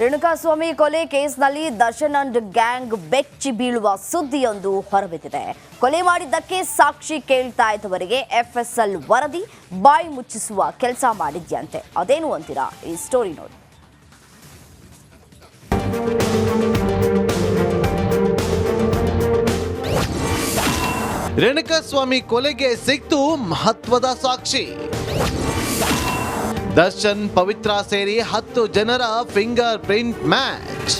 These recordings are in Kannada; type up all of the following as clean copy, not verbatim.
ರೇಣುಕಾಸ್ವಾಮಿ ಕೊಲೆ ಕೇಸ್ನಲ್ಲಿ ದರ್ಶನ್ ಅಂಡ್ ಗ್ಯಾಂಗ್ ಬೆಚ್ಚಿ ಬೀಳುವ ಸುದ್ದಿಯೊಂದು ಹೊರಬಿದ್ದಿದೆ. ಕೊಲೆ ಮಾಡಿದ್ದಕ್ಕೆ ಸಾಕ್ಷಿ ಕೇಳ್ತಾ ಇದ್ದವರಿಗೆ FSL ವರದಿ ಬಾಯಿ ಮುಚ್ಚಿಸುವ ಕೆಲಸ ಮಾಡಿದ್ಯಂತೆ. ಅದೇನು ಅಂತೀರಾ? ಈ ಸ್ಟೋರಿ ನೋಡಿ. ರೇಣುಕಾಸ್ವಾಮಿ ಕೊಲೆಗೆ ಸಿಕ್ತು ಮಹತ್ವದ ಸಾಕ್ಷಿ. ದರ್ಶನ್ ಪವಿತ್ರ ಸೇರಿ 10 ಜನರ ಫಿಂಗರ್ ಪ್ರಿಂಟ್ ಮ್ಯಾಚ್.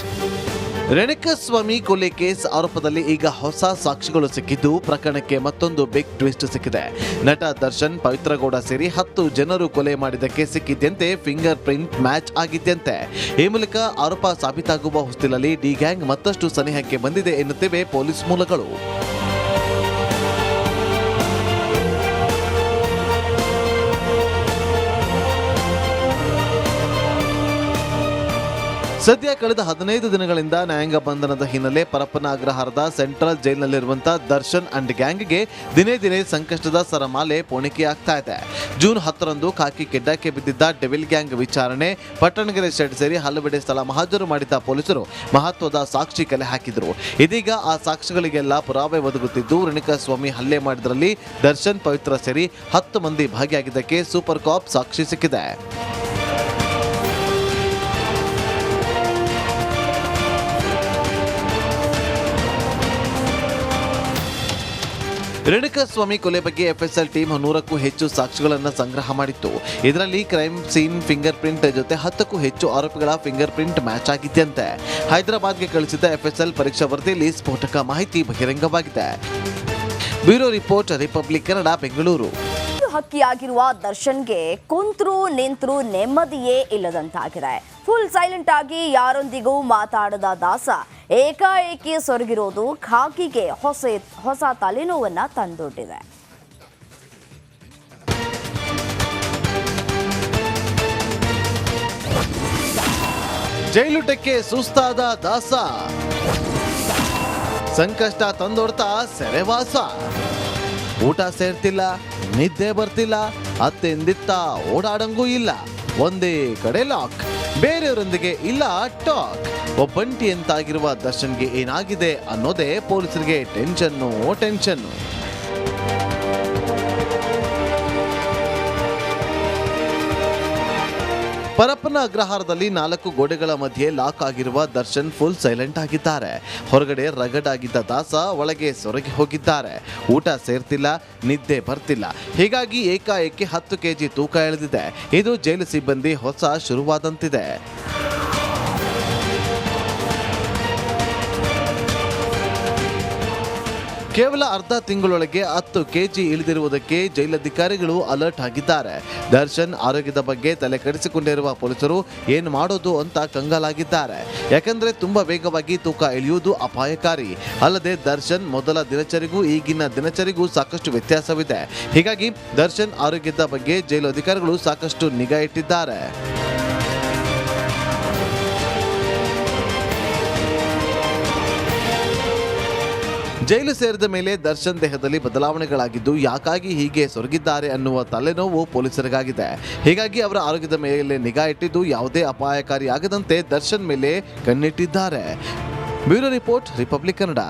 ರೇಣುಕಾಸ್ವಾಮಿ ಕೊಲೆ ಕೇಸ್ ಆರೋಪದಲ್ಲಿ ಈಗ ಹೊಸ ಸಾಕ್ಷಿಗಳು ಸಿಕ್ಕಿದ್ದು ಪ್ರಕರಣಕ್ಕೆ ಮತ್ತೊಂದು ಬಿಗ್ ಟ್ವಿಸ್ಟ್ ಸಿಕ್ಕಿದೆ. ನಟ ದರ್ಶನ್ ಪವಿತ್ರಗೌಡ ಸೇರಿ 10 ಜನರು ಕೊಲೆ ಮಾಡಿದ್ದಕ್ಕೆ ಸಿಕ್ಕಿದ್ದಂತೆ ಫಿಂಗರ್ ಪ್ರಿಂಟ್ ಮ್ಯಾಚ್ ಆಗಿದ್ದಂತೆ. ಈ ಮೂಲಕ ಆರೋಪ ಸಾಬೀತಾಗುವ ಹೊಸ್ತಿಲಲ್ಲಿ ಡಿ ಗ್ಯಾಂಗ್ ಮತ್ತಷ್ಟು ಸನಿಹಕ್ಕೆ ಬಂದಿದೆ ಎನ್ನುತ್ತಿವೆ ಪೊಲೀಸ್ ಮೂಲಗಳು. ಸದ್ಯ ಕಳೆದ 15 ದಿನಗಳಿಂದ ನ್ಯಾಯಾಂಗ ಬಂಧನದ ಹಿನ್ನೆಲೆ ಪರಪ್ಪನ ಅಗ್ರಹಾರದ ಸೆಂಟ್ರಲ್ ಜೈಲಿನಲ್ಲಿರುವಂತಹ ದರ್ಶನ್ ಅಂಡ್ ಗ್ಯಾಂಗ್ಗೆ ದಿನೇ ದಿನೇ ಸಂಕಷ್ಟದ ಸರಮಾಲೆ ಪೋಣಿಕೆಯಾಗ್ತಾ ಇದೆ. ಜೂನ್ 10ರಂದು ಖಾಕಿ ಕೆಡ್ಡಕ್ಕೆ ಬಿದ್ದಿದ್ದ ಡೆವಿಲ್ ಗ್ಯಾಂಗ್ ವಿಚಾರಣೆ ಪಟ್ಟಣಗೆರೆ ಶೆಡ್ ಸೇರಿ ಹಲವೆಡೆ ಸ್ಥಳ ಮಹಾಜರು ಮಾಡಿದ್ದ ಪೊಲೀಸರು ಮಹತ್ವದ ಸಾಕ್ಷಿ ಕಲೆ ಹಾಕಿದ್ರು. ಇದೀಗ ಆ ಸಾಕ್ಷಿಗಳಿಗೆಲ್ಲ ಪುರಾವೆ ಒದಗುತ್ತಿದ್ದು ರೇಣುಕಾಸ್ವಾಮಿ ಹಲ್ಲೆ ಮಾಡಿದ್ರಲ್ಲಿ ದರ್ಶನ್ ಪವಿತ್ರ ಸೇರಿ 10 ಮಂದಿ ಭಾಗಿಯಾಗಿದ್ದಕ್ಕೆ ಸೂಪರ್ ಕಾಪ್ ಸಾಕ್ಷಿ ಸಿಕ್ಕಿದೆ. ರೇಣುಕಾಸ್ವಾಮಿ ಕೊಲೆ ಬಗ್ಗೆ FSL ಟೀಮ್ 100ಕ್ಕೂ ಹೆಚ್ಚು ಸಾಕ್ಷಿಗಳನ್ನು ಸಂಗ್ರಹ ಮಾಡಿತ್ತು. ಇದರಲ್ಲಿ ಕ್ರೈಮ್ ಸೀನ್ ಫಿಂಗರ್ ಪ್ರಿಂಟ್ ಜೊತೆ 10ಕ್ಕೂ ಹೆಚ್ಚು ಆರೋಪಿಗಳ ಫಿಂಗರ್ ಪ್ರಿಂಟ್ ಮ್ಯಾಚ್ ಆಗಿದ್ದಂತೆ. ಹೈದರಾಬಾದ್ಗೆ ಕಳಿಸಿದ್ದ FSL ಪರೀಕ್ಷಾ ವರದಿಯಲ್ಲಿ ಸ್ಫೋಟಕ ಮಾಹಿತಿ ಬಹಿರಂಗವಾಗಿದೆ. Bureau report, republic Kannada, Bengaluru. ಹಕ್ಕಿಯಾಗಿರುವ ದರ್ಶನ್ಗೆ ಕುಂತ್ರು ನಿಂತ್ರು ನೆಮ್ಮದಿಯೇ ಇಲ್ಲದಂತಾಗಿದೆ. ಫುಲ್ ಸೈಲೆಂಟ್ ಆಗಿ ಯಾರೊಂದಿಗೂ ಮಾತಾಡದ ದಾಸ ಏಕಾಏಕಿ ಸೊರಗಿರೋದು ಖಾಕಿಗೆ ಹೊಸ ತಲೆನೋವನ್ನ ತಂದೊಡ್ಡಿದೆ. ಜೈಲುಟಕ್ಕೆ ಸುಸ್ತಾದ ದಾಸ ಸಂಕಷ್ಟ ತಂದೊಡ್ತಾ ಸೆರೆವಾಸ. ಊಟ ಸೇರ್ತಿಲ್ಲ, ನಿದ್ದೆ ಬರ್ತಿಲ್ಲ, ಅತ್ತೆಂದಿತ್ತ ಓಡಾಡಂಗೂ ಇಲ್ಲ, ಒಂದೇ ಕಡೆ ಲಾಕ್, ಬೇರೆಯವರೊಂದಿಗೆ ಇಲ್ಲ ಟಾಕ್. ಒಬ್ಬಂಟಿ ಅಂತಾಗಿರುವ ದರ್ಶನ್ಗೆ ಏನಾಗಿದೆ ಅನ್ನೋದೇ ಪೊಲೀಸರಿಗೆ ಟೆನ್ಷನ್ನು. ಪರಪ್ಪನ ಅಗ್ರಹಾರದಲ್ಲಿ 4 ಗೋಡೆಗಳ ಮಧ್ಯೆ ಲಾಕ್ ಆಗಿರುವ ದರ್ಶನ್ ಫುಲ್ ಸೈಲೆಂಟ್ ಆಗಿದ್ದಾರೆ. ಹೊರಗಡೆ ರಗಡ್ ಆಗಿದ್ದ ದಾಸ ಒಳಗೆ ಸೊರಗಿ ಹೋಗಿದ್ದಾರೆ. ಊಟ ಸೇರ್ತಿಲ್ಲ, ನಿದ್ದೆ ಬರ್ತಿಲ್ಲ. ಹೀಗಾಗಿ ಏಕಾಏಕಿ 10 kg ತೂಕ ಇಳಿದಿದೆ. ಇದು ಜೈಲು ಸಿಬ್ಬಂದಿ ಹೊಸ ಶುರುವಾದಂತಿದೆ. ಕೇವಲ ಅರ್ಧ ತಿಂಗಳೊಳಗೆ 10 kg ಇಳಿದಿರುವುದಕ್ಕೆ ಜೈಲಧಿಕಾರಿಗಳು ಅಲರ್ಟ್ ಆಗಿದ್ದಾರೆ. ದರ್ಶನ್ ಆರೋಗ್ಯದ ಬಗ್ಗೆ ತಲೆ ಕೆಡಿಸಿಕೊಂಡಿರುವ ಪೊಲೀಸರು ಏನು ಮಾಡೋದು ಅಂತ ಕಂಗಾಲಾಗಿದ್ದಾರೆ. ಯಾಕಂದ್ರೆ ತುಂಬಾ ವೇಗವಾಗಿ ತೂಕ ಇಳಿಯುವುದು ಅಪಾಯಕಾರಿ. ಅಲ್ಲದೆ ದರ್ಶನ್ ಮೊದಲ ದಿನಚರಿಗೂ ಈಗಿನ ದಿನಚರಿಗೂ ಸಾಕಷ್ಟು ವ್ಯತ್ಯಾಸವಿದೆ. ಹೀಗಾಗಿ ದರ್ಶನ್ ಆರೋಗ್ಯದ ಬಗ್ಗೆ ಜೈಲು ಅಧಿಕಾರಿಗಳು ಸಾಕಷ್ಟು ನಿಗಾ ಇಟ್ಟಿದ್ದಾರೆ. ಜೈಲು ಸೇರಿದ ಮೇಲೆ ದರ್ಶನ್ ದೇಹದಲ್ಲಿ ಬದಲಾವಣೆಗಳಾಗಿದ್ದು ಯಾಕಾಗಿ ಹೀಗೆ ಸೊರಗಿದ್ದಾರೆ ಅನ್ನುವ ತಲೆನೋವು ಪೊಲೀಸರಿಗಾಗಿದೆ. ಹೀಗಾಗಿ ಅವರ ಆರೋಗ್ಯದ ಮೇಲೆ ನಿಗಾ ಇಟ್ಟಿದ್ದು ಯಾವುದೇ ಅಪಾಯಕಾರಿ ಆಗದಂತೆ ದರ್ಶನ್ ಮೇಲೆ ಕಣ್ಣಿಟ್ಟಿದ್ದಾರೆ. Bureau report, republic Kannada.